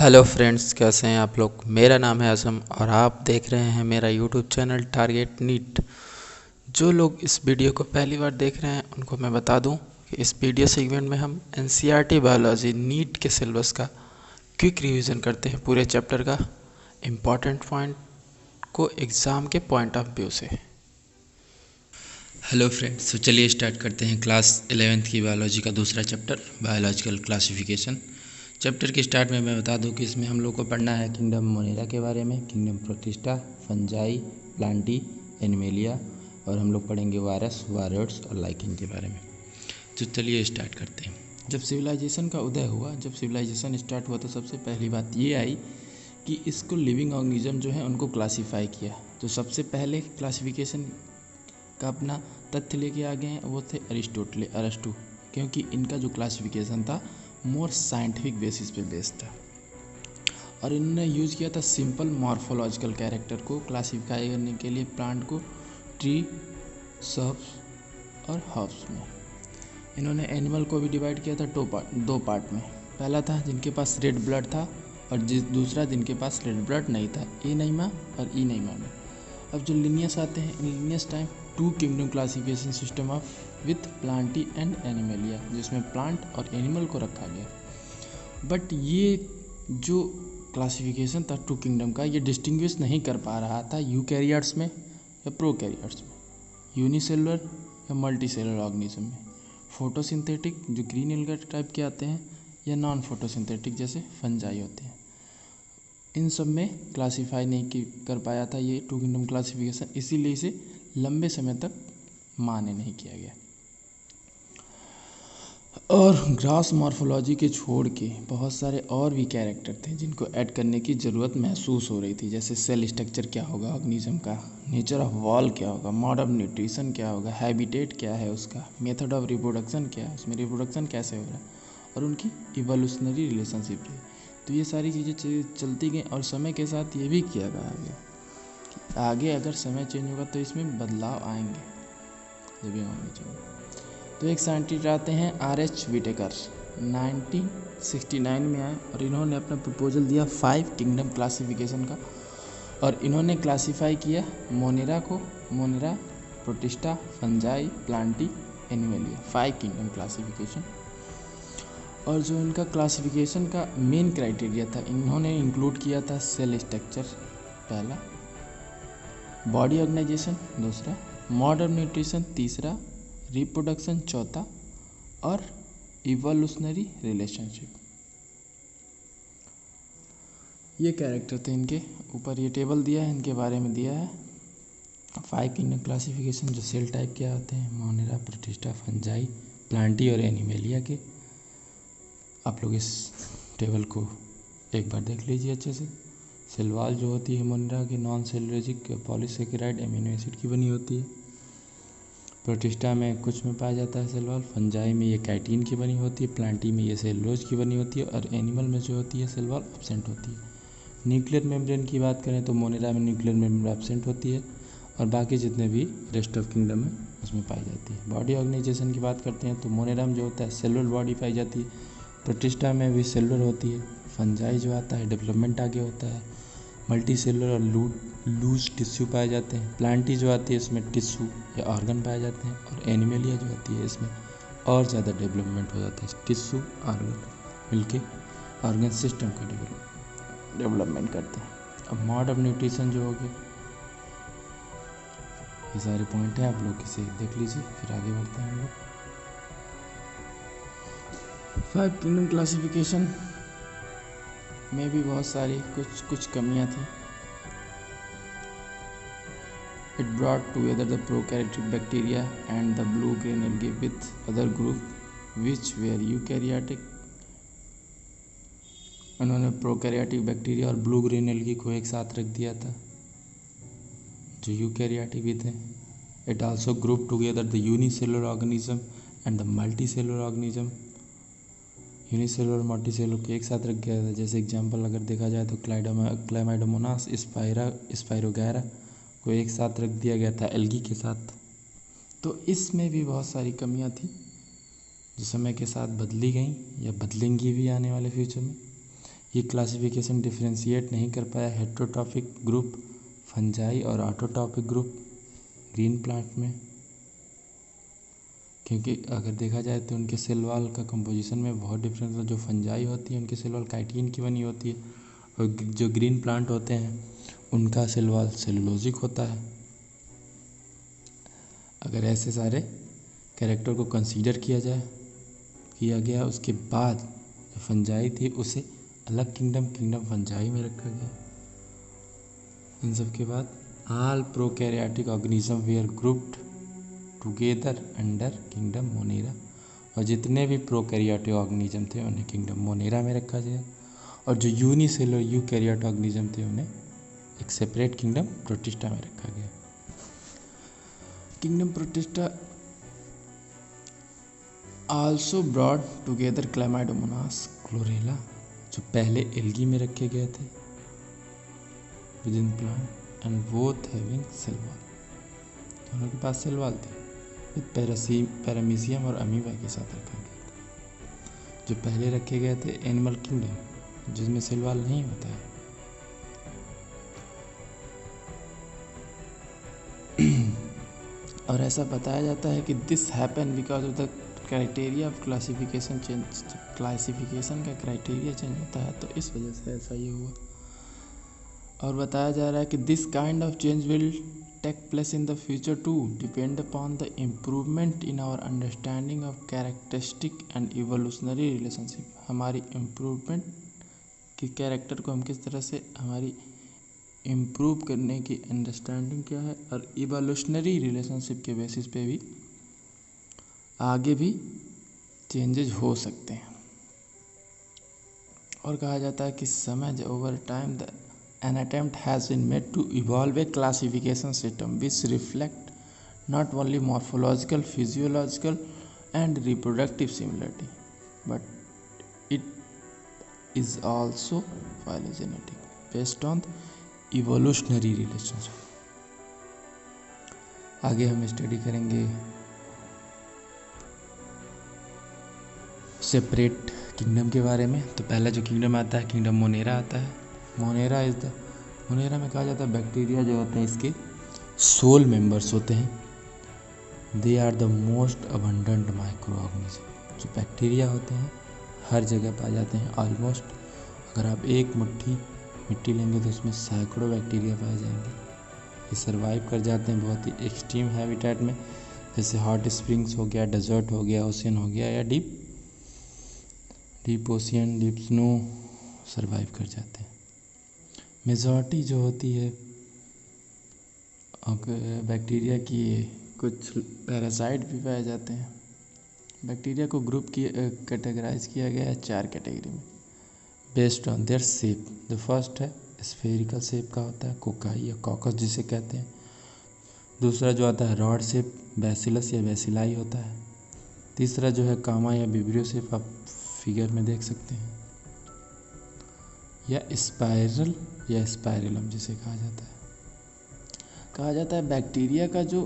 Hello friends, कैसे हैं आप लोग। मेरा नाम है आज़म और आप देख रहे हैं मेरा यूट्यूब चैनल टारगेट नीट। जो लोग इस वीडियो को पहली बार देख रहे हैं उनको मैं बता दूं कि इस वीडियो सेगमेंट में हम एनसीईआरटी बायोलॉजी नीट के सिलेबस का क्विक रिवीजन करते हैं, पूरे चैप्टर का इम्पॉर्टेंट पॉइंट को एग्ज़ाम के पॉइंट ऑफ व्यू से। हेलो फ्रेंड्स, तो चलिए स्टार्ट करते हैं क्लास 11th की बायोलॉजी का दूसरा चैप्टर, बायोलॉजिकल क्लासिफिकेशन। चैप्टर के स्टार्ट में मैं बता दूं कि इसमें हम लोग को पढ़ना है किंगडम मोनेरा के बारे में, kingdom protista, fungi, Plantae, animalia, और हम लोग पढ़ेंगे वायरस, वायरड्स और लाइकेन के बारे में। तो चलिए स्टार्ट करते हैं। जब सिविलाइजेशन का उदय हुआ, जब सिविलाइजेशन स्टार्ट हुआ तो सबसे पहली बात ये आई कि इसको लिविंग ऑर्गेनिज्म जो है उनको क्लासीफाई किया। तो सबसे पहले क्लासिफिकेशन का अपना तथ्य लेके आ गए हैं वो थे अरिस्टो, क्योंकि इनका जो क्लासिफिकेशन था मोर साइंटिफिक बेसिस पे बेस्ड था और इन्होंने यूज़ किया था सिंपल मॉर्फोलॉजिकल कैरेक्टर को क्लासिफाई करने के लिए प्लांट को ट्री, सर्ब्स और हर्ब्स में। इन्होंने एनिमल को भी डिवाइड किया था दो पार्ट में। पहला था जिनके पास रेड ब्लड था और दूसरा जिनके पास रेड ब्लड नहीं था, ए नैमा और ई नैमा में। अब जो लिनियस आते हैं, in Linnaeus time two kingdom classification system of with Plantae and Animalia, जिसमें प्लांट और एनिमल को रखा गया। बट ये जो क्लासिफिकेशन था टू किंगडम का, ये डिस्टिंग्विश नहीं कर पा रहा था यूकैरियोट्स में या प्रोकैरियोट्स में, यूनिसेलुलर या मल्टीसेलुलर ऑर्गेनिज्म में, फोटोसिंथेटिक जो ग्रीन एल्गा टाइप के आते हैं या नॉन फोटोसिंथेटिक जैसे फंजाई होते हैं, इन सब में क्लासीफाई नहीं कर पाया था ये टू किंगडम क्लासिफिकेशन, इसीलिए इसे लंबे समय तक मान्य नहीं किया गया। और ग्रास मॉर्फोलॉजी के छोड़ के बहुत सारे और भी कैरेक्टर थे जिनको ऐड करने की ज़रूरत महसूस हो रही थी, जैसे सेल स्ट्रक्चर क्या होगा ऑर्गेनिज्म का, नेचर ऑफ वॉल क्या होगा, मोड ऑफ न्यूट्रिशन क्या होगा, हैबिटेट क्या है उसका, मेथड ऑफ रिप्रोडक्शन क्या है, उसमें रिप्रोडक्शन कैसे हो रहा है, और उनकी इवोल्यूशनरी रिलेशनशिप है। तो ये सारी चीज़ें चलती गई और समय के साथ ये भी किया गया कि आगे अगर समय चेंज होगा तो इसमें बदलाव आएंगे, ये भी होना चाहिए। तो एक साइंटिस्ट आते हैं R.H. विटेकर, 1969 में आए और इन्होंने अपना प्रपोजल दिया 5 किंगडम क्लासिफिकेशन का। और इन्होंने क्लासिफाई किया मोनेरा को, Monera, protista, fungi, Plantae, Animalia, 5 kingdom classification. और जो इनका क्लासिफिकेशन का मेन क्राइटेरिया था, इन्होंने इंक्लूड किया था सेल स्ट्रक्चर पहला, बॉडी ऑर्गेनाइजेशन दूसरा, मोड ऑफ न्यूट्रिशन तीसरा, रिप्रोडक्शन चौथा और इवोल्यूशनरी रिलेशनशिप। ये कैरेक्टर थे इनके। ऊपर ये टेबल दिया है, इनके बारे में दिया है 5 किंगडम क्लासिफिकेशन, जो सेल टाइप के आते हैं, मोनेरा, प्रोटिस्टा, फंजाई, प्लांटी और एनिमेलिया के। आप लोग इस टेबल को एक बार देख लीजिए अच्छे से। सेल वॉल जो होती है मोनेरा की non cellulosic polysaccharide amino acid की बनी होती है। प्रोटिस्टा में कुछ में पाया जाता है सेल वॉल, फंजाई में ये काइटिन की बनी होती है, प्लांटी में ये सेलुलोज की बनी होती है और एनिमल में जो होती है सेल वॉल एब्सेंट होती है। न्यूक्लियर मेम्ब्रेन की बात करें तो मोनेरा में न्यूक्लियर मेम्ब्रेन एब्सेंट होती है और बाकी जितने भी रेस्ट ऑफ किंगडम है उसमें पाई जाती है। बॉडी ऑर्गेनाइजेशन की बात करते हैं तो मोनेरा में जो होता है सेलुलर बॉडी पाई जाती है, प्रोटिस्टा में भी सेलुलर होती है, फंजाई जो आता है डेवलपमेंट आगे होता है, मल्टी सेलुलर और लूज टिश्यू पाए जाते हैं, प्लांटी जो आती है इसमें टिश्यू या ऑर्गन पाए जाते हैं, और एनिमेलिया जो आती है इसमें और ज़्यादा डेवलपमेंट हो जाता है, टिश्यू ऑर्गन मिलके ऑर्गन सिस्टम को डेवलपमेंट करते हैं। अब मोड ऑफ न्यूट्रिशन जो हो गया, ये सारे पॉइंट हैं, आप लोग इसे देख लीजिए फिर आगे बढ़ते हैं हम लोग। 5 किंगडम क्लासिफिकेशन में भी बहुत सारी कुछ कमियां थी। It brought together the prokaryotic bacteria and the blue-green algae with other group which were eukaryotic। उन्होंने प्रोकैरियोटिक बैक्टीरिया और ब्लू ग्रीन एल्गी को एक साथ रख दिया था जो यूकैरियोटिक भी थे। It also group together the unicellular organism and the multicellular organism. Unicellular और मल्टीसेलुलर को एक साथ रख गया था। जैसे एग्जांपल अगर देखा जाए तो क्लाइमाइडोमोनास, स्पाइरोगैरा को एक साथ रख दिया गया था एल्गी के साथ। तो इसमें भी बहुत सारी कमियां थी जो समय के साथ बदली गई या बदलेंगी भी आने वाले फ्यूचर में। ये क्लासिफिकेशन डिफ्रेंशिएट नहीं कर पाया हेट्रोट्रॉफिक ग्रुप फंजाई और ऑटोट्रॉफिक ग्रुप ग्रीन प्लांट में, क्योंकि अगर देखा जाए तो उनके सेल वॉल का कंपोजिशन में बहुत डिफरेंस है। जो फंजाई होती है उनकी सेल वॉल काइटिन की बनी होती है, और जो ग्रीन प्लांट होते हैं उनका सेल वॉल सेलुलोजिक होता है। अगर ऐसे सारे कैरेक्टर को कंसीडर किया गया, उसके बाद जो फंजाई थी उसे अलग किंगडम फंजाई में रखा गया। इन सब के बाद all prokaryotic organism were grouped together under kingdom Monera, और जितने भी प्रोकैरियोटिक ऑर्गेनिज्म थे उन्हें किंगडम मोनेरा में रखा गया, और जो यूनिसेलुलर यूकैरियोटिक ऑर्गेनिज्म थे उन्हें एक सेपरेट किंगडम प्रोटिस्टा में रखा गया। Kingdom Protista also brought together Chlamydomonas Chlorella, जो पहले एल्गी में रखे गए थे within plant and both having cell wall, दोनों के पास सेल वॉल थी, विद पैरामीशियम और अमीबा के साथ रखा गया था। जो पहले रखे गए थे एनिमल किंगडम जिसमें सेल वॉल नहीं होता है, और ऐसा बताया जाता है कि this happen because of the criteria of classification change. Classification का क्राइटेरिया चेंज होता है तो इस वजह से ऐसा ये हुआ। और बताया जा रहा है कि this kind of change will take place in the future to depend upon the improvement in our understanding of characteristic and evolutionary relationship. हमारी इम्प्रूवमेंट की कैरेक्टर को हम किस तरह से हमारी इम्प्रूव करने की अंडरस्टैंडिंग क्या है, और इवोल्यूशनरी रिलेशनशिप के बेसिस पे भी आगे भी चेंजेस हो सकते हैं। और कहा जाता है कि समय over time an attempt has been made to evolve a classification system which reflect not only morphological, physiological and reproductive similarity but it is also phylogenetic based on evolutionary relationship। आगे हम स्टडी करेंगे separate kingdom के बारे में। तो पहला जो kingdom आता है किंगडम मोनेरा आता है। मोनेरा में कहा जाता है बैक्टीरिया जो होते हैं इसके सोल मेंबर्स होते हैं। They are the most abundant micro organism. जो बैक्टीरिया होते हैं हर जगह पाए जाते हैं ऑलमोस्ट। अगर आप एक मुट्ठी मिट्टी लेंगे तो उसमें सैकड़ों बैक्टीरिया पाए जाएंगे। ये सर्वाइव कर जाते हैं बहुत ही एक्सट्रीम हैबिटेट में, जैसे हॉट स्प्रिंग्स हो गया, डेजर्ट हो गया, ओशियन हो गया, या deep ocean, deep snow survive कर जाते हैं। मेजॉरिटी जो होती है बैक्टीरिया की, कुछ पैरासाइट भी पाए जाते हैं। बैक्टीरिया को कैटेगराइज किया गया है 4 कैटेगरी में based on their shape. The first है स्फेरिकल शेप का होता है, कोकाई या कॉकस जिसे कहते हैं। दूसरा जो आता है रॉड शेप, बैसिलस या बैसिलाई होता है। तीसरा जो है कामा या विब्रियो शेप, आप फिगर में देख सकते हैं, या स्पाइरल या स्पाइरलम जिसे कहा जाता है। कहा जाता है बैक्टीरिया का जो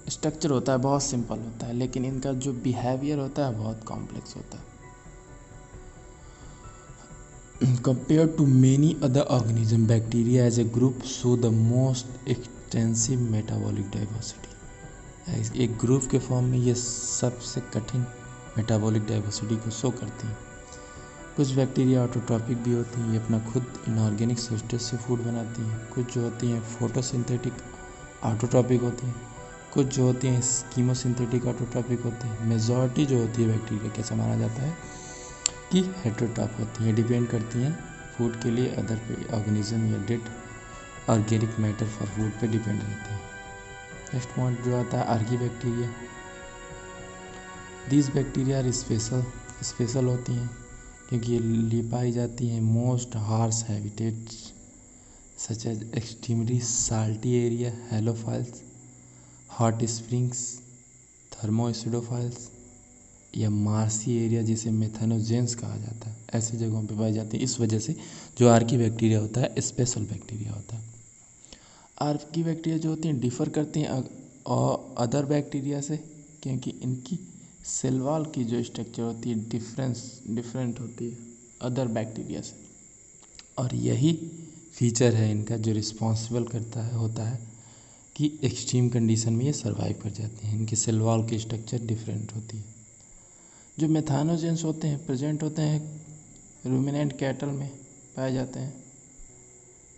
स्ट्रक्चर होता है बहुत सिंपल होता है, लेकिन इनका जो बिहेवियर होता है बहुत कॉम्प्लेक्स होता है। Compare to many other organism, bacteria as a group show the most extensive metabolic diversity. एक ग्रुप के फॉर्म में ये सबसे कठिन मेटाबॉलिक डाइवर्सिटी को शो करती हैं। कुछ बैक्टीरिया ऑटोट्रॉपिक भी होती हैं, ये अपना खुद इनऑर्गेनिक सब्सटेंस से फूड बनाती हैं। कुछ जो होती हैं फोटोसिंथेटिक ऑटोट्रॉपिक होती हैं, कुछ जो होती हैं कीमोसिंथेटिक ऑटोट्रॉपिक होती हैं। मेजॉरिटी जो होती है बैक्टीरिया कैसा माना जाता है कि हेटेरोट्रॉप होती हैं, डिपेंड करती हैं फूड के लिए अदर ऑर्गेनिज्म या dead organic matter for food पे डिपेंड रहती हैं। नेक्स्ट पॉइंट जो आता है archaebacteria. These bacteria are special होती हैं क्योंकि ये पाई जाती हैं most harsh habitats such as extremely salty area, halophiles, hot springs, thermoacidophiles, या मार्सी एरिया जिसे मेथेनोजेंस कहा जाता है। ऐसी जगहों पे पाई जाती है। इस वजह से जो आर्की बैक्टीरिया होता है स्पेशल बैक्टीरिया होता है। आर्की बैक्टीरिया जो होती हैं डिफ़र करती हैं और अदर बैक्टीरिया से, क्योंकि इनकी सेल वॉल की जो स्ट्रक्चर होती है डिफरेंट होती है अदर बैक्टीरिया से। और यही फीचर है इनका जो रिस्पॉन्सिबल होता है कि एक्सट्रीम कंडीशन में ये सर्वाइव कर जाते हैं। इनकी सेल वॉल की स्ट्रक्चर डिफरेंट होती है। जो मेथानोजेंस होते हैं प्रेजेंट होते हैं रूमिनेंट कैटल में पाए जाते हैं।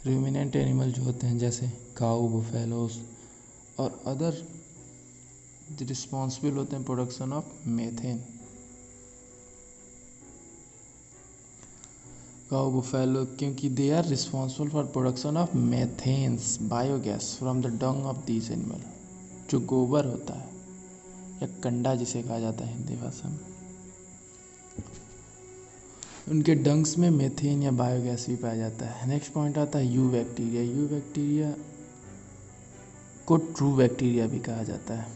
रूमिनेंट एनिमल जो होते हैं जैसे काऊ, बुफेलोस और अदर रिस्पॉन्सिबल होते हैं production of methane. Cow, buffalo क्योंकि they are responsible for production of methanes biogas from the dung of these animal. जो गोबर होता है या कंडा जिसे कहा जाता है हिंदी भाषा में, उनके डंग्स में मेथेन या बायोगैस भी पाया जाता है। नेक्स्ट पॉइंट आता है यू बैक्टीरिया। यू बैक्टीरिया को ट्रू बैक्टीरिया भी कहा जाता है।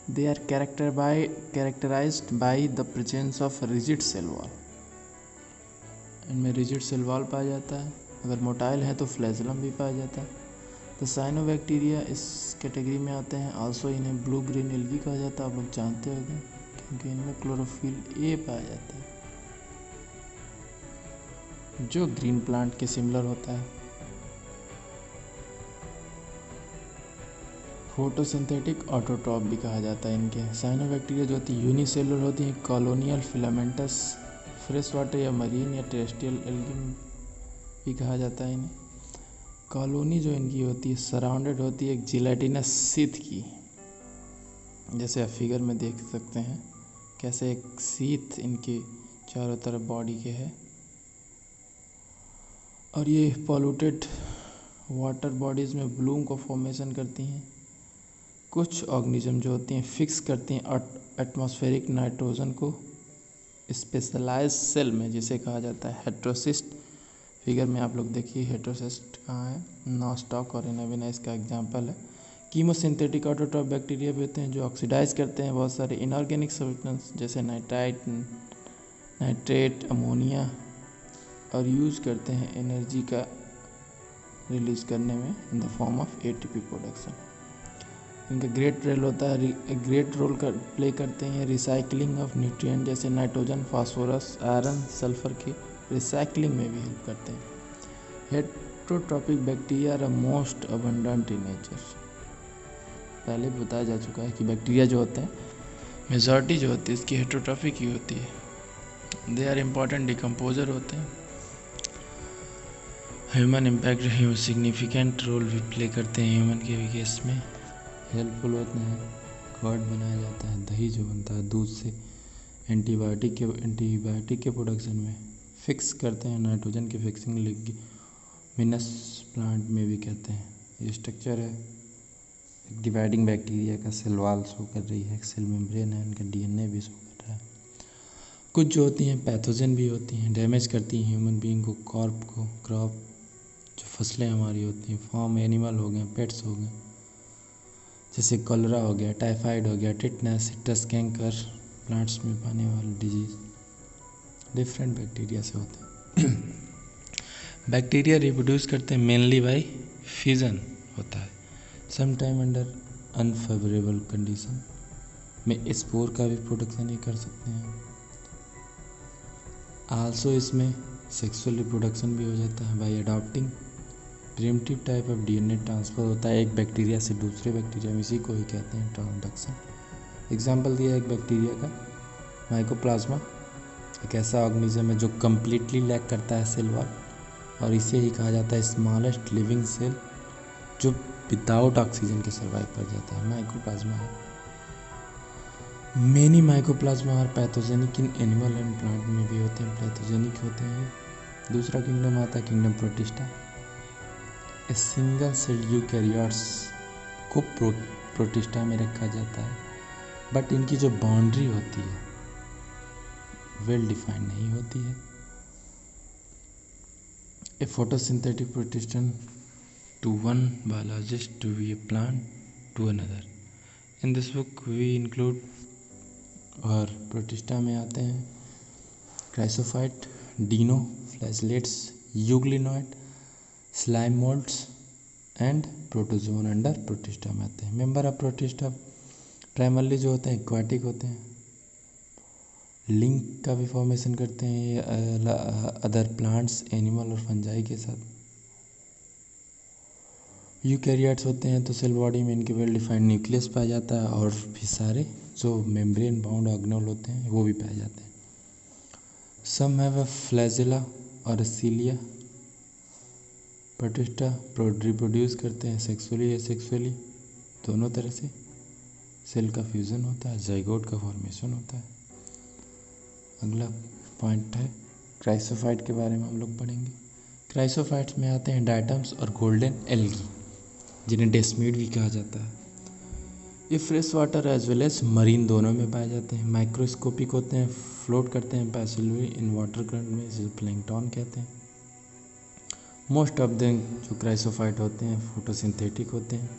They are characterized by the presence of rigid cell wall. इनमें रिजिड सेल वॉल पाया जाता है। अगर मोटाइल है तो फ्लैजेलम भी पाया जाता है। तो साइनोबैक्टीरिया इस कैटेगरी में आते हैं। आल्सो इन्हें ब्लू ग्रीन एल्गी कहा जाता है, आप लोग जानते होंगे, क्योंकि इनमें क्लोरोफिल ए पाया जाता है जो ग्रीन प्लांट के सिमिलर होता है। फोटोसिंथेटिक ऑटोट्रॉप भी कहा जाता है इनके। साइनोबैक्टीरिया जो होती है यूनिसेलुलर होती हैं, कॉलोनियल फिलामेंटस, फ्रेश वाटर या मरीन या टेरेस्ट्रियल एल्गी भी कहा जाता है इन्हें। कॉलोनी जो इनकी होती है सराउंडेड होती है एक जिलेटिनस शीथ की, जैसे आप फिगर में देख सकते हैं कैसे एक शीथ इनके चारों तरफ बॉडी के है। और ये पॉल्यूटेड वाटर बॉडीज़ में ब्लूम को फॉर्मेशन करती हैं। कुछ ऑर्गेनिज्म जो होती हैं फिक्स करती हैं एटमॉस्फेरिक नाइट्रोजन को स्पेशलाइज सेल में, जिसे कहा जाता है हेट्रोसिस्ट। फिगर में आप लोग देखिए हेट्रोसिस्ट कहाँ है, नॉस्टॉक और एनाविना इसका एग्जाम्पल है। कीमोसिंथेटिक ऑटोट्रॉफ बैक्टीरिया भी होते हैं जो ऑक्सीडाइज करते हैं बहुत सारे इनऑर्गेनिक सब्सटेंस जैसे नाइट्रेट, अमोनिया, और यूज़ करते हैं एनर्जी का रिलीज करने में in the form of ATP production. इनका ग्रेट रोल प्ले करते हैं रिसाइकलिंग ऑफ न्यूट्रिएंट जैसे नाइट्रोजन, फास्फोरस, आयरन, सल्फर की रिसाइकलिंग में भी हेल्प करते हैं। Heterotrophic bacteria are most abundant in nature. पहले भी बताया जा चुका है कि बैक्टीरिया जो होते हैं मेजॉरिटी जो होती है इसकी हेट्रोट्रॉपिक ही होती है। दे आर इम्पॉर्टेंट डिकम्पोजर होते हैं। ह्यूमन इम्पैक्ट सिग्निफिकेंट रोल भी प्ले करते हैं ह्यूमन के भी केस में, हेल्पफुल होते हैं। कर्ड बनाया जाता है, दही जो बनता है दूध से, एंटीबायोटिक के प्रोडक्शन में फिक्स करते हैं, नाइट्रोजन की फिक्सिंग लिग्मिनस प्लांट में भी कहते हैं। ये स्ट्रक्चर है डिवाइडिंग बैक्टीरिया का, सेल वॉल शो कर रही है, सेल मेम्ब्रेन है, इनका डीएनए भी शो कर रहा है। कुछ जो होती हैं पैथोजन भी होती हैं, डैमेज करती हैं ह्यूमन बीइंग को, क्रॉप जो फसलें हमारी होती हैं, फार्म एनिमल हो गए, पेट्स हो गए, जैसे कॉलरा हो गया, टाइफाइड हो गया, टिटनेस, सिट्रस कैंकर, प्लांट्स में पाने वाले डिजीज डिफरेंट बैक्टीरिया से होते हैं। बैक्टीरिया रिप्रोड्यूस करते हैं मेनली बाय फ्यूजन होता है। Some time under unfavourable condition में स्पोर का भी प्रोडक्शन ही कर सकते हैं। आल्सो इसमें सेक्सुअल रिप्रोडक्शन भी हो जाता है bye adopting. Primitive type of DNA transfer होता है एक बैक्टीरिया से दूसरे बैक्टीरिया में, इसी को ही कहते हैं ट्रांसडक्शन। एग्जाम्पल दिया एक बैक्टीरिया का, माइकोप्लाज्मा, एक ऐसा ऑर्गेनिज्म है जो कम्प्लीटली लैक करता है सेल वॉल, और इसे ही कहा जाता है स्मॉलेस्ट लिविंग सेल जो विदाउट ऑक्सीजन के सर्वाइव कर जाता है, माइकोप्लाज्मा है। मेनी माइकोप्लाज्मा और pathogenic in animal and plant में भी होते हैं, पैथोजेनिक होते हैं। दूसरा किंगडम आता है kingdom Protista. A single cell eukaryotes को प्रोटिस्टा में रखा जाता है, बट इनकी जो बाउंड्री होती है वेल डिफाइंड नहीं होती है। A photosynthetic protistan to one biologist to be a plant to another. In this book we include, और प्रोटिस्टा में आते हैं chrysophyte, dinoflagellates, euglenoid, slime moulds and protozoan under protista में आते हैं। मेंबर ऑफ प्रोटिस्टा प्राइमरली जो होते हैं एक्वाटिक होते हैं, लिंक का भी फॉर्मेशन करते हैं ये अदर प्लांट्स, एनिमल और फंजाई के साथ। यूकैरियोट्स होते हैं तो सेल बॉडी में इनके वेल डिफाइंड न्यूक्लियस पाया जाता है और भी सारे जो मेम्ब्रेन बाउंड ऑर्गेनेल होते हैं वो भी पाए जाते हैं। सम हैव अ फ्लैजिला और सीलिया। प्रोटिस्टा रिप्रोड्यूस करते हैं सेक्सुअली या सेक्सुअली, दोनों तरह से। सेल का फ्यूज़न होता है, जाइगोट का फॉर्मेशन होता है। अगला पॉइंट है क्राइसोफाइट के बारे में हम लोग पढ़ेंगे। क्राइसोफाइट्स में आते हैं डायटम्स और गोल्डन एल्गी, जिन्हें डेस्मीड भी कहा जाता है। ये fresh water as well as marine दोनों में पाए जाते हैं। माइक्रोस्कोपिक होते हैं, फ्लोट करते हैं पैसिवली इन वाटर करंट में, जिसे प्लैंकटन कहते हैं। मोस्ट ऑफ देम जो क्राइसोफाइट होते हैं फोटोसिंथेटिक होते हैं।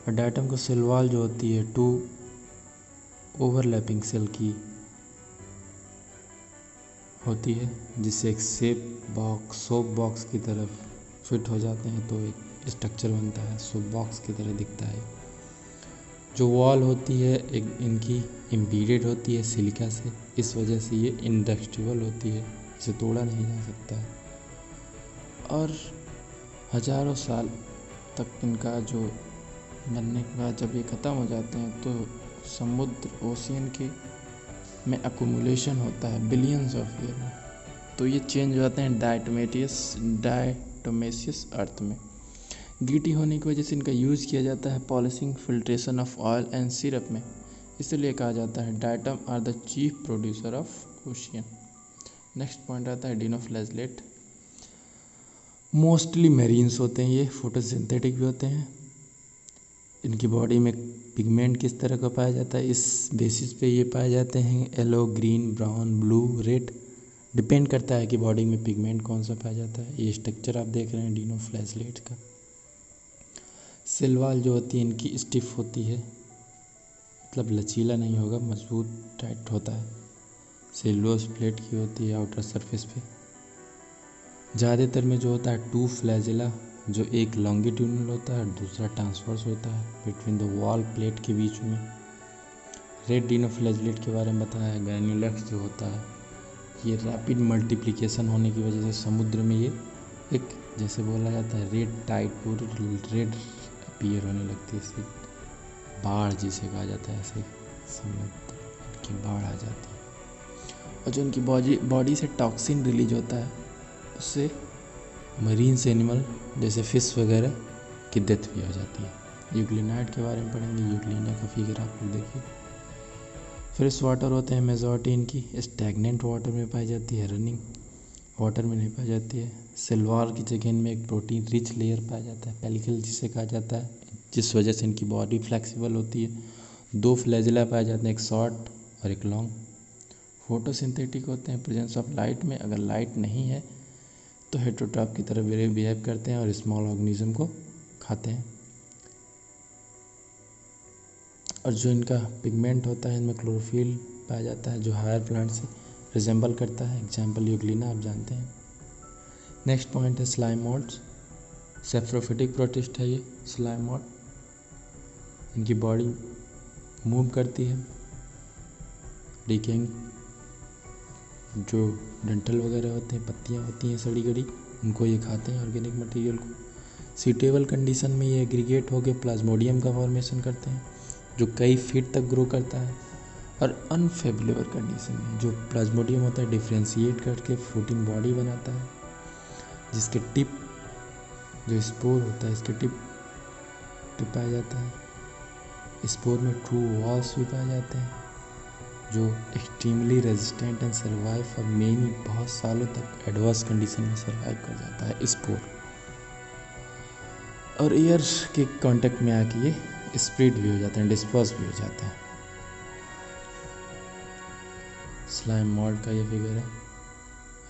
और डायटम को सेल वॉल जो होती है 2 ओवरलैपिंग सेल की होती है, जिससे एक सोप बॉक्स की तरफ फिट हो जाते हैं तो एक स्ट्रक्चर बनता है, सोप बॉक्स की तरह दिखता है। जो वॉल होती है एक इनकी इम्बीडेड होती है सिलिका से, इस वजह से ये इंडस्ट्रिबल होती है, इसे तोड़ा नहीं जा सकता है। और हजारों साल तक इनका जो बनने के बाद जब ये ख़त्म हो जाते हैं तो समुद्र ओशियन के में अकुमुलेशन होता है बिलियंस ऑफ ईयर में, तो ये चेंज हो जाते हैं डायटोमेसियस अर्थ में। गीटी होने की वजह से इनका यूज़ किया जाता है polishing filtration of oil and syrup में, इसलिए कहा जाता है diatom are the chief producer of ocean. Next point आता है डिनोफ्लैजलेट। मोस्टली मेरीन्स होते हैं, ये फोटोसिंथेटिक भी होते हैं। इनकी बॉडी में पिगमेंट किस तरह का पाया जाता है, इस बेसिस पे ये पाए जाते हैं yellow, green, brown, blue, red, depend करता है कि बॉडी में पिगमेंट कौन सा पाया जाता है। ये स्ट्रक्चर आप देख रहे हैं डिनोफ्लैजलेट का। सेल वॉल जो होती है इनकी स्टिफ होती है, मतलब लचीला नहीं होगा, मजबूत टाइट होता है। सेलुलोज प्लेट की होती है आउटर सरफेस पे। ज़्यादातर में जो होता है 2 फ्लैजिला, जो एक लॉन्गिट्यूडनल होता है और दूसरा ट्रांसवर्स होता है बिटवीन द वॉल प्लेट के बीच में। रेड डिनोफ्लैजलेट के बारे में बताया। ग्रैन्युलैक्स जो होता है ये रैपिड मल्टीप्लिकेशन होने की वजह से समुद्र में ये एक जैसे बोला जाता है रेड टाइड, पूरी रेड अपीयर होने लगती है, इससे बाढ़ जिसे कहा जाता है, ऐसे समुद्र की बाढ़ आ जाती है। और जो इनकी बॉडी से टॉक्सिन रिलीज होता है उससे मरीन्स एनिमल जैसे फिश वगैरह की डेथ भी हो जाती है। यूग्लिनाइड के बारे में पढ़ेंगे। यूग्लिना का फिगर आप लोग देखिए। फ्रेश वाटर होते हैं मेजॉरिटी इनकी स्टैगनेंट वाटर में पाई जाती है, रनिंग वाटर में नहीं पाई जाती है। सेल वॉल की जगह इनमें एक प्रोटीन रिच लेयर पाया जाता है, पेलिकल जिसे कहा जाता है, जिस वजह से इनकी बॉडी फ्लेक्सिबल होती है। 2 फ्लैजिला पाए जाते हैं, एक शॉर्ट और एक लॉन्ग। फोटोसिंथेटिक होते हैं प्रेजेंस ऑफ लाइट में, अगर लाइट नहीं है तो हेटेरोट्रॉफ की तरह बिहेव करते हैं और स्मॉल ऑर्गेनिज्म को खाते हैं। और जो इनका पिगमेंट होता है इनमें क्लोरोफिल पाया जाता है जो हायर प्लांट से रिजेंबल करता है। एग्जाम्पल यूग्लिना आप जानते हैं। नेक्स्ट पॉइंट है स्लाइम मोल्ड्स। सेफ्रोफिटिक प्रोटिस्ट है ये स्लाइम मोल्ड। इनकी बॉडी मूव करती है। डिकेइंग जो डंठल वगैरह होते हैं, पत्तियाँ होती हैं सड़ी गड़ी, उनको ये खाते हैं ऑर्गेनिक मटेरियल को। सीटेबल कंडीशन में ये एग्रीगेट होकर प्लाज्मोडियम का फॉर्मेशन करते हैं जो कई फीट तक ग्रो करता है। और अनफेवरेबल कंडीशन में जो प्लाज्मोडियम होता है डिफ्रेंशिएट करके फ्रूटिंग बॉडी बनाता है, जिसके टिप जो स्पोर होता है इसके टिप पाया जाता है। स्पोर में ट्रू वॉल्स भी पाए जाते हैं जो extremely resistant and survive for many, बहुत सालों तक एडवर्स कंडीशन में सर्वाइव कर जाता है स्पोर। और एयर के कांटेक्ट में आके ये स्प्रेड भी हो जाते हैं, डिस्पर्स भी हो जाते हैं। स्लाइम मोल्ड का ये फिगर है,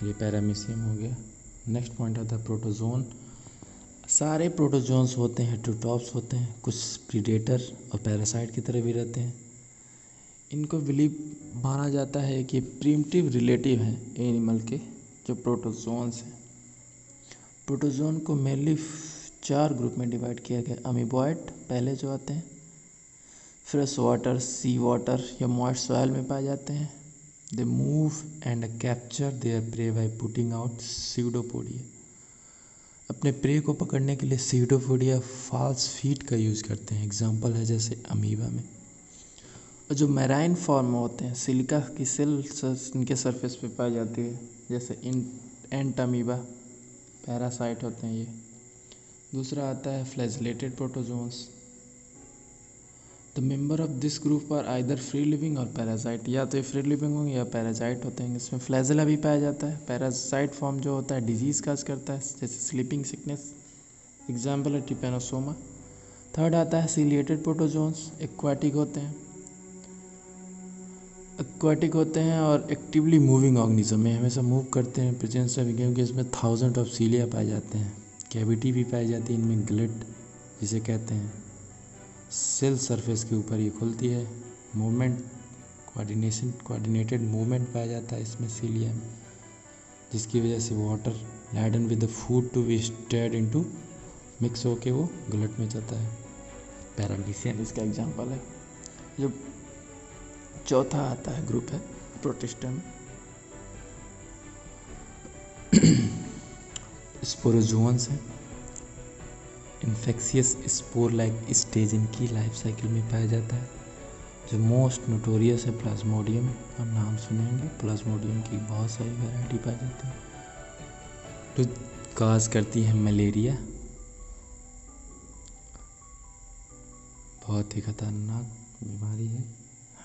ये पैरामीशियम हो गया। नेक्स्ट पॉइंट आता है प्रोटोजोन। सारे प्रोटोजोन्स होते हैं हेटेरोट्रॉप्स होते हैं, कुछ प्रीडेटर और पैरासाइट की तरह भी रहते हैं। इनको बिलीव माना जाता है कि प्रिमिटिव रिलेटिव हैं एनिमल के जो प्रोटोजोन्स हैं। प्रोटोजोन को मेनली 4 ग्रुप में डिवाइड किया गया। अमीबॉइड पहले जो आते हैं, फ्रेश वाटर, सी वाटर या मॉइस्ट सॉइल में पाए जाते हैं। They move and capture there pray by putting out pseudopodia. अपने प्रे को पकड़ने के लिए सीडोपोडिया फॉल्स फीट का यूज़ करते हैं। एग्जाम्पल है जैसे अमीबा में। और जो मैराइन फॉर्म होते हैं, सिलिका की सेल्स इनके सरफेस पे पाई जाती है, जैसे एंट अमीबा, पैरासाइट होते हैं ये। दूसरा आता है flagellated protozoans. The member of this group are either free living और पैरासाइट, या तो ये फ्री लिविंग होंगे या पैरासाइट होते हैं। इसमें फ्लैजेला भी पाया जाता है। पैरासाइट फॉर्म जो होता है डिजीज़ काज करता है, जैसे स्लीपिंग सिकनेस, एग्जाम्पल है ट्रिपेनोसोमा। थर्ड आता है सिलिएटेड प्रोटोजोन्स, एक्वाटिक होते हैं और एक्टिवली मूविंग ऑर्गेनिज्म में हमेशा मूव करते हैं। प्रेजेंस ऑफ, क्योंकि इसमें थाउजेंड ऑफ सीलिया पाए जाते हैं। कैविटी भी पाई जाती है इनमें, ग्लिट जिसे कहते हैं। सेल सरफेस के ऊपर ये खुलती है। मूवमेंट कोऑर्डिनेटेड मूवमेंट पाया जाता है इसमें सीलिया में, जिसकी वजह से water laden with the food to be steered into mix होके वो गलट में जाता है। पैरामीशियन इसका एग्जांपल है। जो चौथा आता है ग्रुप है प्रोटिस्टा में, स्पोरोजोन्स हैं। इन्फेक्शियस स्पोर लाइक स्टेज इनकी लाइफ साइकिल में पाया जाता है। जो मोस्ट नोटोरियस है प्लाज्मोडियम, आप नाम सुनेंगे। प्लाज्मोडियम की बहुत सारी वैरायटी पाई जाती है, जो काज करती है मलेरिया। बहुत ही खतरनाक बीमारी है,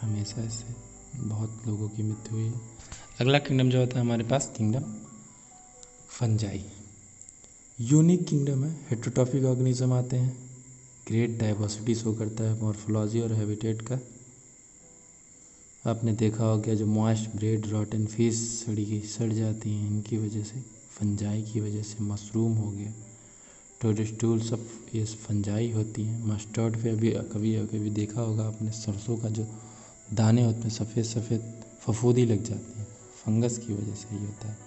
हमेशा इससे बहुत लोगों की मृत्यु हुई है। अगला किंगडम जो होता है हमारे पास, किंगडम फंजाई। यूनिक किंगडम है, हेट्रोट्रॉफिक ऑर्गेनिज्म आते हैं। ग्रेट डाइवर्सिटी शो करता है मॉर्फोलॉजी और हैबिटेट का। आपने देखा होगा जो मॉइस्ट ब्रेड रॉटन फिश सड़ जाती हैं इनकी वजह से, फंजाई की वजह से। मशरूम हो गया, टोडस्टूल, सब ये फंजाई होती हैं। मस्टर्ड पे अभी कभी देखा होगा आपने, सरसों का जो दाने होते हैं सफ़ेद सफ़ेद फफूंदी लग जाती है, फंगस की वजह से ही होता है।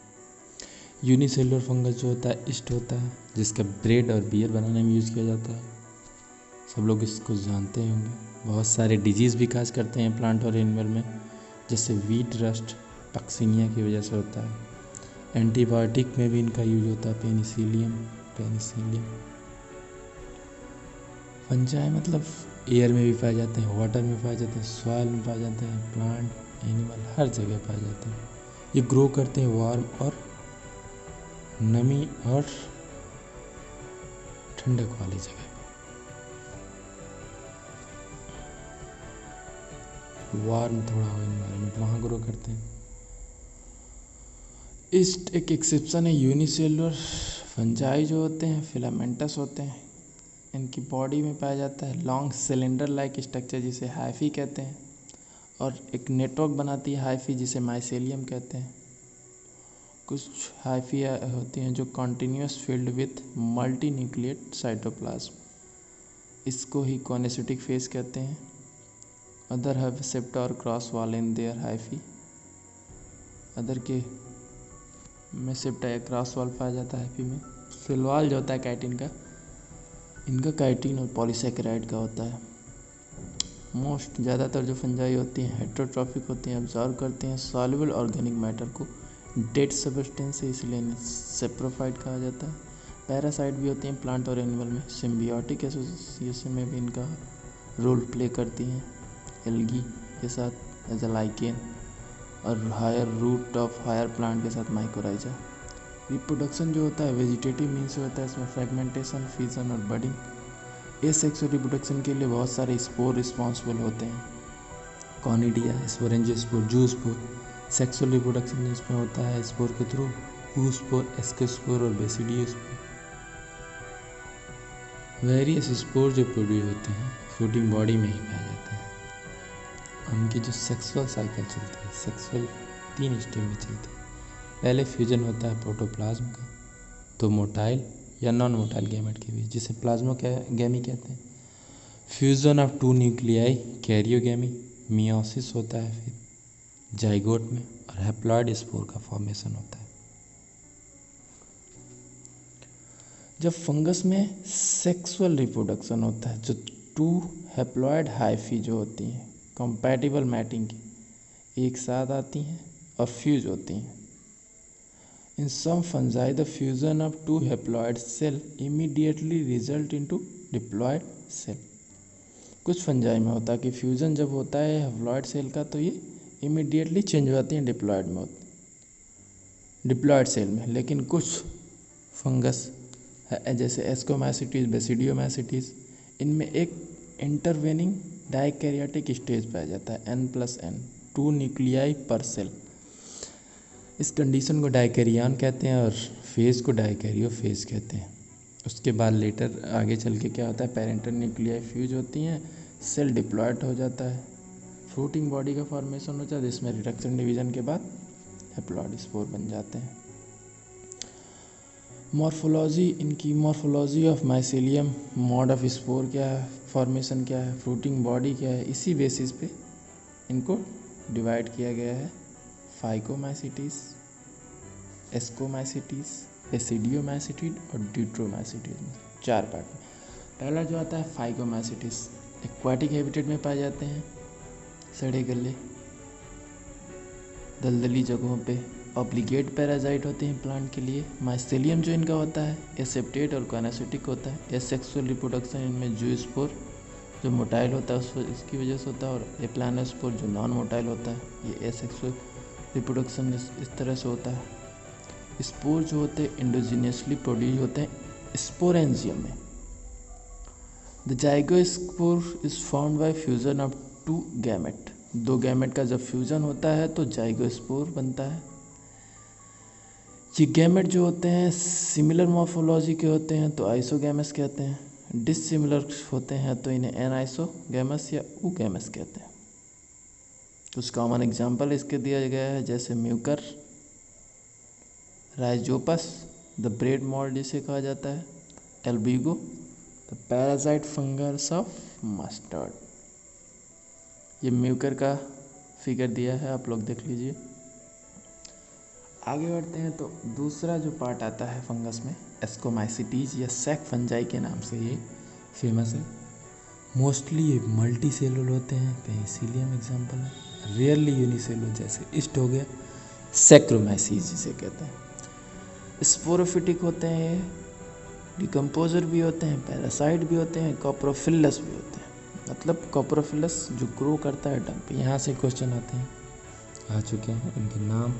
यूनिसेलुलर फंगस जो होता है ईस्ट होता है, जिसका ब्रेड और बियर बनाने में यूज़ किया जाता है। सब लोग इसको जानते होंगे। बहुत सारे डिजीज़ भी काज करते हैं प्लांट और एनिमल में, जैसे वीट रस्ट टॉक्सिनिया की वजह से होता है। एंटीबायोटिक में भी इनका यूज होता है, पेनिसिलियम। फंजाई मतलब एयर में भी पाए जाते हैं, वाटर में पाए जाते हैं, सॉइल में पाए जाते हैं, प्लांट एनिमल हर जगह पाए जाते हैं। ये ग्रो करते हैं वार्म और नमी और ठंडक वाली जगह पर, वार्म थोड़ा हो एनवायरनमेंट, वहाँ ग्रो करते हैं। इस्ट एक एक्सेप्शन है। यूनिसेलुलर फंजाई जो होते हैं फिलामेंटस होते हैं। इनकी बॉडी में पाया जाता है लॉन्ग सिलेंडर लाइक स्ट्रक्चर, जिसे हाइफी कहते हैं, और एक नेटवर्क बनाती है हाइफी, जिसे माइसेलियम कहते हैं। कुछ हाइफी होती हैं जो continuous field with multi nucleate cytoplasm, इसको ही कॉनेसिटिक फेस कहते हैं। अदर हैव सेप्टा और cross wall in their hyphae, other के में सेप्टा या क्रॉस वॉल पाया जाता है हाइफी में। सेल वॉल जो होता है काइटिन का, इनका काइटिन और पॉलीसेकेराइड का होता है। मोस्ट ज़्यादातर जो फंजाई होती हैं हेट्रोट्रॉफिक होती हैं, ऑब्जर्व करते हैं सॉल्युबल ऑर्गेनिक मैटर को डेड सब्सटेंस से, इसलिए इन्हें सेप्रोफाइट कहा जाता है। पैरासाइट भी होती हैं प्लांट और एनिमल में, सिम्बियोटिक एसोसिएशन में भी इनका रोल प्ले करती हैं एल्गी के साथ एज अ लाइकेन, और higher root of higher plant के साथ माइकोराइजा। रिप्रोडक्शन जो होता है वेजिटेटिव मीन्स से होता है, इसमें फ्रेगमेंटेशन, फिजन और बडिंग। एसेक्सुअल रिप्रोडक्शन के लिए बहुत सारे स्पोर रिस्पॉन्सिबल होते हैं, conidia, sporangiospore, zoospore. Sexual reproduction इसमें होता है स्पोर के थ्रू, oospore, एस्कोस्पोर और बेसिडियोस्पोर। वेरियस स्पोर जो प्रोड्यूस होते हैं फ्रूटिंग बॉडी में ही पाए जाते हैं। उनकी जो सेक्सुअल साइकिल चलती है, सेक्सुअल 3 स्टेज में चलती है। पहले फ्यूजन होता है प्रोटोप्लाज्म का, तो मोटाइल या नॉन मोटाइल गैमेट के बीच, जिसे प्लाज्मोगैमी कहते हैं। Fusion of 2 nuclei, karyogamy. Meiosis होता है फिर जाइगोट में, और हैप्लॉइड स्पोर का फॉर्मेशन होता है। जब फंगस में सेक्सुअल रिप्रोडक्शन होता है, जो 2 हैप्लॉइड हाइफी जो होती हैं कंपैटिबल मैटिंग की एक साथ आती हैं, और फ्यूज होती हैं। In some fungi the fusion of two haploid cell immediately result into diploid cell. कुछ फंजाई में होता है कि फ्यूजन जब होता है हैप्लॉइड सेल का तो ये इमीडिएटली चेंज हो जाती हैं डिप्लॉयड में डिप्लॉयड सेल में। लेकिन कुछ फंगस है जैसे एस्कोमाइसिटीज, बेसिडियोमाइसिटीज, इनमें एक इंटरवेनिंग डाइकैरियोटिक स्टेज पाया जाता है N+N 2 न्यूक्लियाई पर सेल। इस कंडीशन को डाइकैरियन कहते हैं और फेज को डाइकैरियो फेज कहते हैं। उसके बाद लेटर आगे चल के क्या होता है, पेरेंटल न्यूक्लियाई फ्यूज होती हैं, सेल डिप्लॉयड हो जाता है, फ्रूटिंग बॉडी का फॉर्मेशन हो जाता है जिसमें रिडक्शन डिवीजन के बाद हैप्लॉइड स्पोर बन जाते हैं। मॉर्फोलॉजी, इनकी morphology of mycelium, mode of spore क्या है, फॉर्मेशन क्या है, फ्रूटिंग बॉडी क्या है, इसी बेसिस पे इनको डिवाइड किया गया है फाइकोमाइसिटीज, एस्कोमाइसिटीज, बेसिडियोमाइसिटीज और ड्यूट्रोमाइसिटीज में 4 पार्ट में। पहला जो आता है फाइकोमाइसिटीज, एक्वाटिक हैबिटेट में पाए जाते हैं, सड़े गले दलदली जगहों पे, ऑब्लिगेट पैराजाइट होते हैं प्लांट के लिए। माइसेलियम जो इनका होता है एसेप्टेट और कॉनासिटिक होता है। एसेक्सुअल रिप्रोडक्शन इनमें जूस्पोर जो मोटाइल होता है इसकी वजह से होता है, और एप्लानोस्पोर जो नॉन मोटाइल होता है, ये एसेक्सुअल रिप्रोडक्शन इस तरह से होता है। स्पोर जो होते हैं इंडोजीनियसली प्रोड्यूस होते हैं स्पोरेंजियम में। The zygospore is formed by fusion of 2 gamete. 2 gamete का जब फ्यूजन होता है तो जाइगोस्पोर बनता है। ये गैमेट जो होते हैं सिमिलर मॉर्फोलॉजी के होते हैं तो आइसोगैमस कहते हैं, डिसिमिलर होते हैं तो इन्हें एनाइसोगैमस या ऊगैमस कहते हैं। कुछ कॉमन एग्जाम्पल इसके दिया गया है जैसे Mucor, Rhizopus the bread mould जिसे कहा जाता है, Albugo the parasite fungus of mustard. ये म्यूकर का फिगर दिया है, आप लोग देख लीजिए। आगे बढ़ते हैं तो दूसरा जो पार्ट आता है फंगस में एस्कोमाइसिटीज या सैक फंजाई के नाम से ये फेमस है। मोस्टली ये मल्टी सेलुलर होते हैं, पेनिसिलियम एग्जाम्पल है, रेयरली यूनिसेलुलर जैसे ईस्ट हो गया, सैक्रोमाइसीज जिसे कहते हैं। स्पोरोफिटिक होते हैं, ये डिकम्पोजर भी होते हैं, पैरासाइट भी होते हैं, कॉप्रोफिलस भी होते हैं। मतलब कॉप्रोफिलस जो ग्रो करता है डंप पे। यहाँ से क्वेश्चन आते हैं, आ चुके हैं, इनके नाम।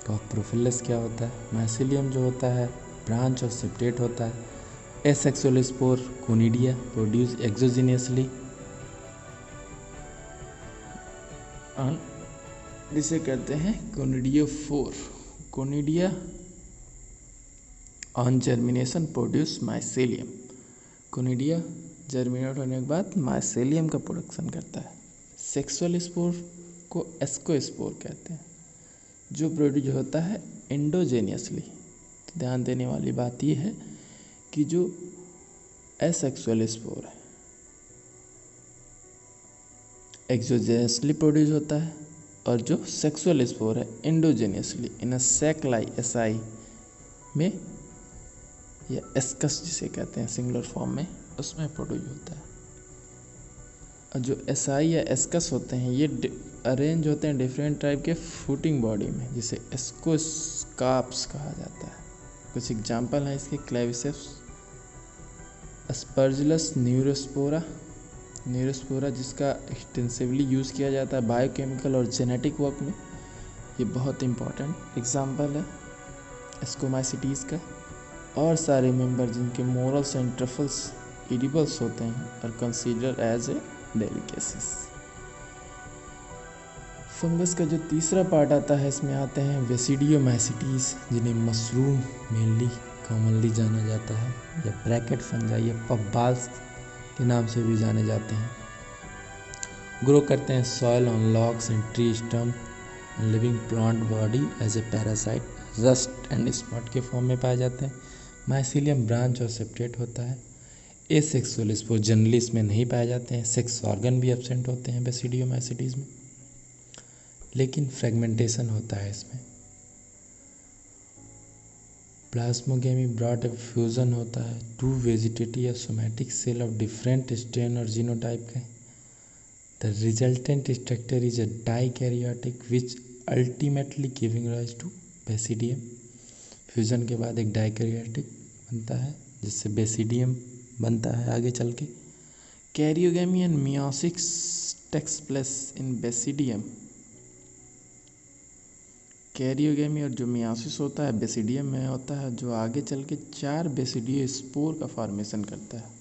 कॉप्रोफिलस क्या होता है, माइसेलियम जो होता है ब्रांच और सेपरेट होता है। एसेक्सुअल स्पोर कोनिडिया प्रोड्यूस एक्सोजीनियसली, जिसे कहते हैं conidiophore. Conidia on germination produce mycelium. Conidia germinate होने के बाद माइसेलियम का प्रोडक्शन करता है। सेक्सुअल स्पोर को एस्कोस्पोर कहते हैं, जो प्रोड्यूस होता है एंडोजेनियसली। तो ध्यान देने वाली बात यह है कि जो एसेक्सुअल स्पोर है एक्सोजेनियसली प्रोड्यूस होता है, और जो सेक्सुअल स्पोर है एंडोजेनियसली इन अ सैकलाई एसआई में या एस्कस जिसे कहते हैं सिंगुलर फॉर्म में, उसमें प्रोड्यूस होता है। और जो एसआई या एस्कस होते हैं ये अरेंज होते हैं डिफरेंट टाइप के फ्रूटिंग बॉडी में, जिसे एस्कोस्कार्प्स कहा जाता है। कुछ एग्जांपल हैं इसके, क्लेविसेप्स, अस्परजिलस न्यूरोस्पोरा, जिसका एक्सटेंसिवली यूज़ किया जाता है बायोकेमिकल और जेनेटिक वर्क में, ये बहुत इंपॉर्टेंट एग्जांपल है एस्कोमाइसिटीज़ का। और सारे मेंबर जिनके मोरल्स एंड ट्रफल्स एडिबल्स होते हैं और consider as a delicacies. Fungus का जो तीसरा पार्ट आता है इसमें आते हैं बेसिडियोमाइसिटीज, जिन्हें मशरूम मेनली कॉमनली जाना जाता है, या ब्रैकेट फंजाई या पफबाल्स के नाम से भी जाने जाते हैं। ग्रो करते हैं soil on logs and tree stump and living plant body as a parasite, rust and spot के फॉर्म में पाए जाते हैं। माइसेलियम ब्रांच और सेपरेट होता है। एसेक्सुअल स्पोर जनरली इसमें नहीं पाए जाते हैं, सेक्स ऑर्गन भी एब्सेंट होते हैं बेसिडियोमाइसिटीज में, लेकिन फ्रेगमेंटेशन होता है इसमें। प्लाज्मोगेमी ब्रॉड फ्यूजन होता है, 2 वेजिटेटिव या somatic cell of different strain और जीनोटाइप के। The resultant structure is a dikaryotic which ultimately giving rise to basidium. Fusion के बाद एक डाइकैरियोटिक बनता है जिससे बेसिडियम बनता है आगे चल के। Karyogamy and meiosis takes place in basidium. Karyogamy और जो मियोसिस होता है बेसिडियम में होता है, जो आगे चल के 4 बेसिडियो स्पोर का फॉर्मेशन करता है।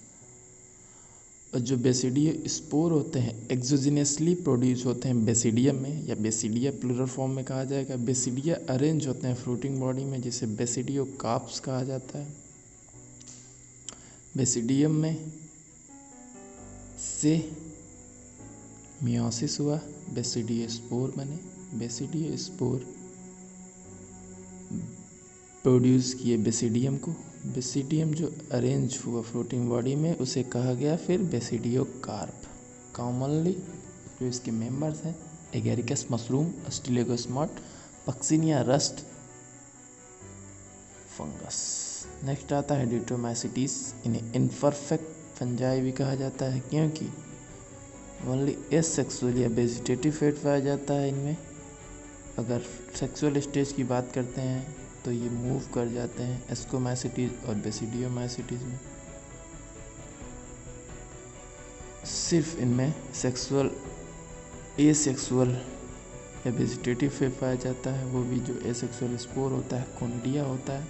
और जो बेसिडियो स्पोर होते हैं एक्सोजिनसली प्रोड्यूस होते हैं बेसिडियम में, या बेसिडिया प्लूरल फॉर्म में कहा जाएगा। बेसिडिया अरेंज होते हैं फ्रूटिंग बॉडी में, जिसे बेसिडियो कार्प्स कहा जाता है। बेसिडियम में से मियोसिस हुआ, बेसिडियो स्पोर बने। बेसिडियो स्पोर प्रोड्यूस किए बेसिडियम को। बेसिडियम जो अरेंज हुआ फ्लोटिंग बॉडी में उसे कहा गया फिर बेसिडियो कार्प। कॉमनली जो इसके मेंबर्स हैं Agaricus mushroom, Ustilago smut, Puccinia rust, fungus. Next आता है डिट्रोमाइसिटीज। इन्हें इनपरफेक्ट फंजाई भी कहा जाता है क्योंकि ओनली एसेक्सुअल या वेजिटेटिव फेट पाया जाता है इनमें। अगर सेक्सुअल स्टेज की बात करते हैं तो ये मूव कर जाते हैं एस्कोमाइसिटीज और बेसिडियोमाइसिटीज में। सिर्फ इनमें सेक्सुअल एसेक्सुअल या वेजिटेटिव फेट पाया जाता है, वो भी जो एसेक्सुअल स्पोर होता है कोनिडिया होता है।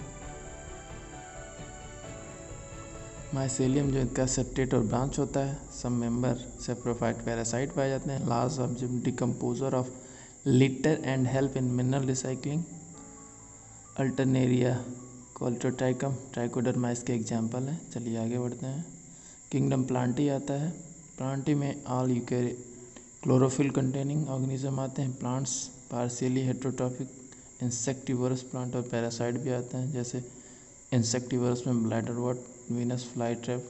माइसेलियम जो इनका सेप्टेट और ब्रांच होता है। सब मेंबर सेप्रोफाइट पैरासाइट पाए जाते हैं। Large object decomposer of litter and help in mineral recycling. Alternaria, Colletotrichum, Trichoderma इसके एग्जाम्पल हैं। चलिए आगे बढ़ते हैं। किंगडम प्लांटी आता है। प्लांटी में all eukaryotic chlorophyll containing organism आते हैं। Plants partially heterotrophic, insectivorous plant और पैरासाइट भी आते हैं। जैसे इंसेक्टिवरस में bladderwort, Venus fly trap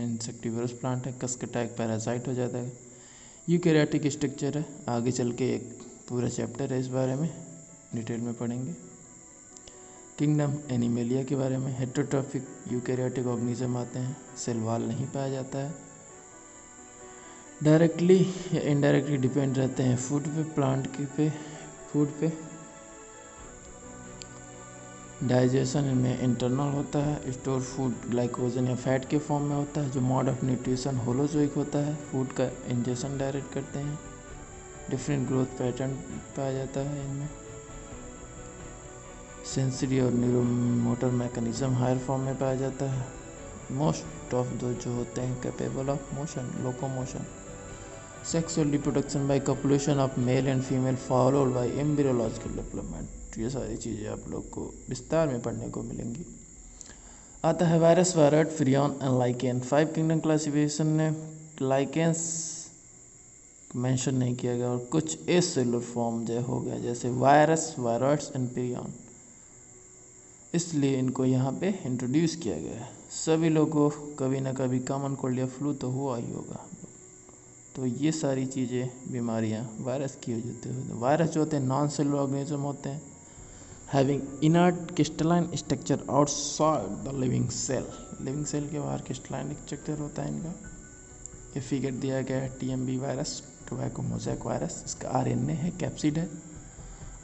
insectivorous plant है। कस्केटा एक पैरासाइट हो जाता है। यूकैरियोटिक स्ट्रक्चर है, आगे चल के एक पूरा चैप्टर है इस बारे में, डिटेल में पढ़ेंगे। किंगडम एनिमेलिया के बारे में। हेट्रोट्रॉफिक यूकैरियोटिक ऑर्गेनिज्म आते हैं। सेल वॉल नहीं पाया जाता है। डायरेक्टली या इनडायरेक्टली डिपेंड रहते हैं फूड पे, प्लांट के पे, फूड पे। डाइजेशन इनमें इंटरनल होता है। स्टोर फूड ग्लाइकोजन या फैट के फॉर्म में होता है। जो मोड ऑफ न्यूट्रिशन होलोजोइक होता है, फूड का इंजेक्शन डायरेक्ट करते हैं। डिफरेंट ग्रोथ पैटर्न पाया जाता है इनमें। सेंसरी और न्यूरोमोटर मैकेनिज्म हायर फॉर्म में पाया जाता है। मोस्ट ऑफ दो जो होते हैं capable of motion, locomotion. Sexual reproduction by copulation of male and female followed by embryological development. ये सारी चीज़ें आप लोग को विस्तार में पढ़ने को मिलेंगी। आता है virus, viroid, prion and lichen. 5 kingdom classification ने लाइकेंस मेंशन नहीं किया गया और कुछ एस सेलुलर फॉर्म जो हो गया जैसे वायरस, वायरट्स एंड फ्रियन, इसलिए इनको यहाँ पे इंट्रोड्यूस किया गया है। सभी लोगों को कभी ना कभी कॉमन कोल्ड या फ्लू तो हुआ ही होगा। तो ये सारी चीज़ें बीमारियाँ वायरस की वजह से होती हैं। वायरस जो होते हैं नॉन सेलुलर ऑर्गेनिज्म होते हैं, having inert crystalline structure outside the living cell. Living cell के बाहर क्रिस्टलाइन स्ट्रक्चर होता है इनका। ये फिगर दिया गया है TMV virus, tobacco mosaic virus, इसका आरएनए है, कैप्सिड है।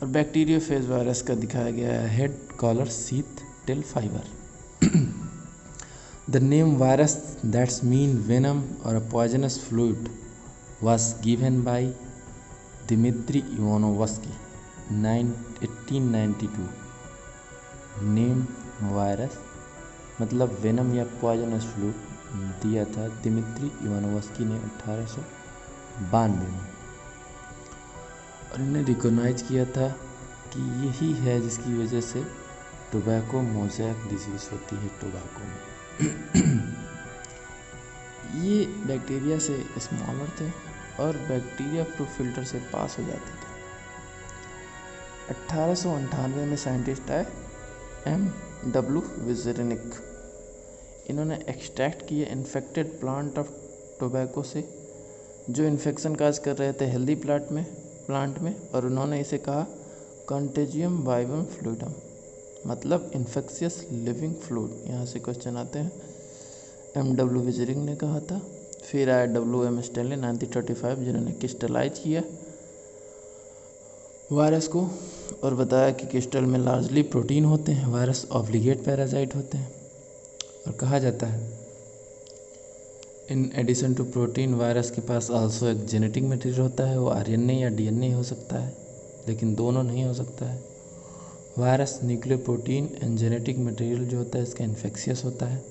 और बैक्टीरियोफेज वायरस का दिखाया गया है head, collar, sheath, tail, fibre. The name virus that's mean venom और a poisonous fluid was given by Dmitry Ivanovsky 1892। Name virus मतलब वेनम या पॉइजनस फ्लूइड दिया था दिमित्री इवानोव्स्की ने 1892 में। और इन्हें रिकॉग्नाइज किया था कि यही है जिसकी वजह से टोबैको मोज़ेक डिजीज़ होती है टोबैको में। ये बैक्टीरिया से स्मॉलर थे और बैक्टीरिया प्रूफ फिल्टर से पास हो जाते थे। 1898 में साइंटिस्ट आए M.W. विजरेनिक। इन्होंने एक्सट्रैक्ट किए इन्फेक्टेड प्लांट ऑफ टोबैको से जो इन्फेक्शन काज कर रहे थे हेल्दी प्लांट में, और उन्होंने इसे कहा कंटेजियम वाइवम फ्लूइडम, मतलब इन्फेक्शियस लिविंग फ्लूइड। यहाँ से क्वेश्चन आते हैं। M.W. विजरिंग ने कहा था। फिर आया W.M. स्टैनली 1935 जिन्होंने क्रिस्टलाइज किया वायरस को, और बताया कि क्रिस्टल में लार्जली प्रोटीन होते हैं। वायरस ऑब्लिगेट पैरासाइट होते हैं। और कहा जाता है in addition to protein virus के पास आल्सो एक जेनेटिक मटेरियल होता है। वो आरएनए या डीएनए हो सकता है, लेकिन दोनों नहीं हो सकता है। Virus nuclear protein and genetic material जो होता है इसका इन्फेक्शियस होता है।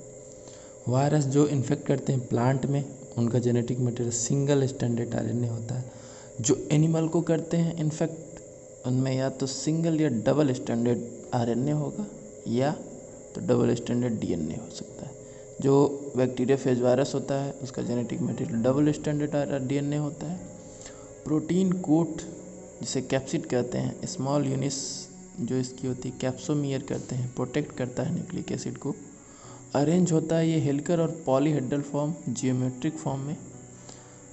वायरस जो इन्फेक्ट करते हैं प्लांट में, उनका genetic material single standard RNA होता है। जो एनिमल को करते हैं इन्फेक्ट, उनमें या तो सिंगल या डबल स्टैंडर्ड आरएनए होगा, या तो डबल स्टैंडर्ड डीएनए हो सकता है। जो बैक्टीरिया फेज वायरस होता है उसका genetic material double standard DNA होता है। प्रोटीन कोट जिसे कैप्सिड कहते हैं, स्मॉल यूनिट्स जो इसकी होती है कैप्सोमियर कहते हैं, प्रोटेक्ट करता है न्यूक्लिक एसिड को। अरेंज होता है ये हेलिकल और पॉलीहेड्रल फॉर्म, जियोमेट्रिक फॉर्म में।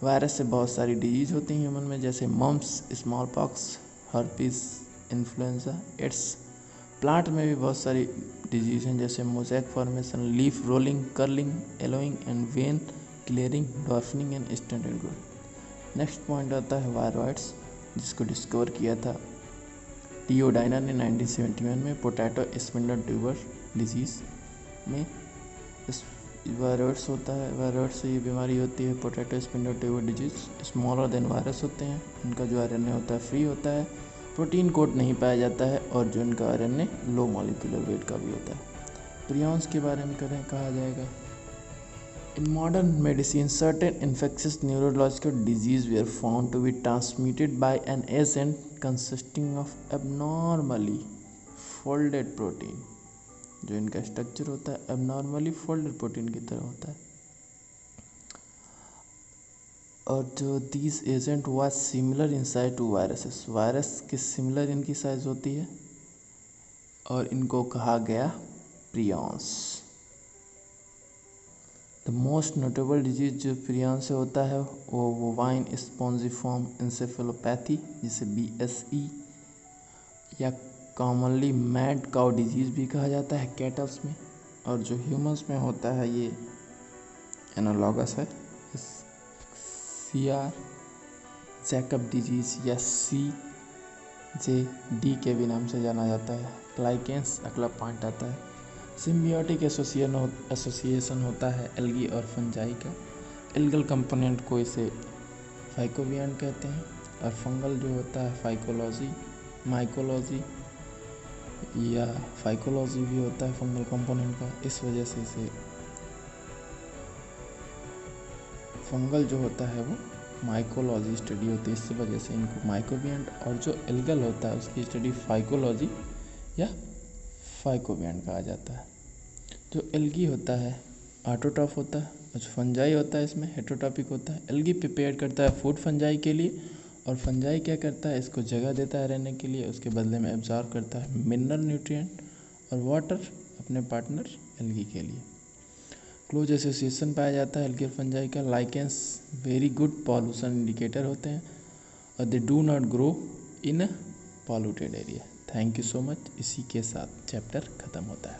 वायरस से बहुत सारी डिजीज होती हैं ह्यूमन में, जैसे mumps, smallpox, herpes, influenza, AIDS. Plant में भी बहुत सारी डिजीज हैं, जैसे mosaic formation, leaf rolling, curling, yellowing and vein clearing, dwarfing and standard growth. Next point आता है वायरॉइड्स, जिसको डिस्कवर किया था टीओ डाइनर ने 1971 में पोटैटो स्पिंडल ट्यूबर डिजीज़ में। इस वायरस होता है, वायरस से ये बीमारी होती है potato spindle tuber disease. Smaller than virus होते हैं, इनका जो आरएनए होता है फ्री होता है, प्रोटीन कोड नहीं पाया जाता है, और जो इनका आरएनए लो मॉलिक्यूलर वेट का भी होता है। प्रियॉन्स के बारे में कहा जाएगा In modern medicine, certain infectious neurological diseases were found to be transmitted by an agent consisting of abnormally folded protein। जो इनका स्ट्रक्चर होता है abnormally folded protein की तरह होता है, और जो these agent was similar in size to viruses। Virus के सिमिलर इनकी साइज होती है, और इनको कहा गया prions. The most notable disease जो प्रियॉन से होता है वो बोवाइन स्पॉन्जिफॉर्म इंसेफेलोपैथी, जिसे BSE या कॉमनली मैड काउ डिजीज़ भी कहा जाता है कैटल्स में। और जो ह्यूमंस में होता है ये एनालॉगस है, CR जैकब डिजीज़ या CJD के भी नाम से जाना जाता है। ग्लाइकेंस अगला पॉइंट आता है। सिम्बियोटिक एसोसिएशन होता है एल्गी और फंजाई का। एल्गल कंपोनेंट को इसे फाइकोबियन कहते हैं, और फंगल जो होता है फाइकोलॉजी, माइकोलॉजी या फाइकोलॉजी भी होता है फंगल कंपोनेंट का। इस वजह से इसे फंगल जो होता है वो माइकोलॉजी स्टडी होती है, इस वजह से इनको माइकोबियन। और जो एल्गल होता है उसकी स्टडी फाइकोलॉजी या फाइकोबियन कहा जाता है। जो एल्गी होता है ऑटोट्रॉफ होता है, और जो फंजाई होता है इसमें हेटेरोट्रॉपिक होता है। एल्गी प्रिपेयर करता है फूड फंजाई के लिए, और फंजाई क्या करता है, इसको जगह देता है रहने के लिए, उसके बदले में एब्जॉर्ब करता है मिनरल न्यूट्रिएंट और वाटर अपने पार्टनर एल्गी के लिए। क्लोज एसोसिएशन पाया जाता है एल्गी और फंजाई का। Lichens very good pollution indicator होते हैं, और they do not grow in polluted area. Thank you so much. इसी के साथ चैप्टर ख़त्म होता है।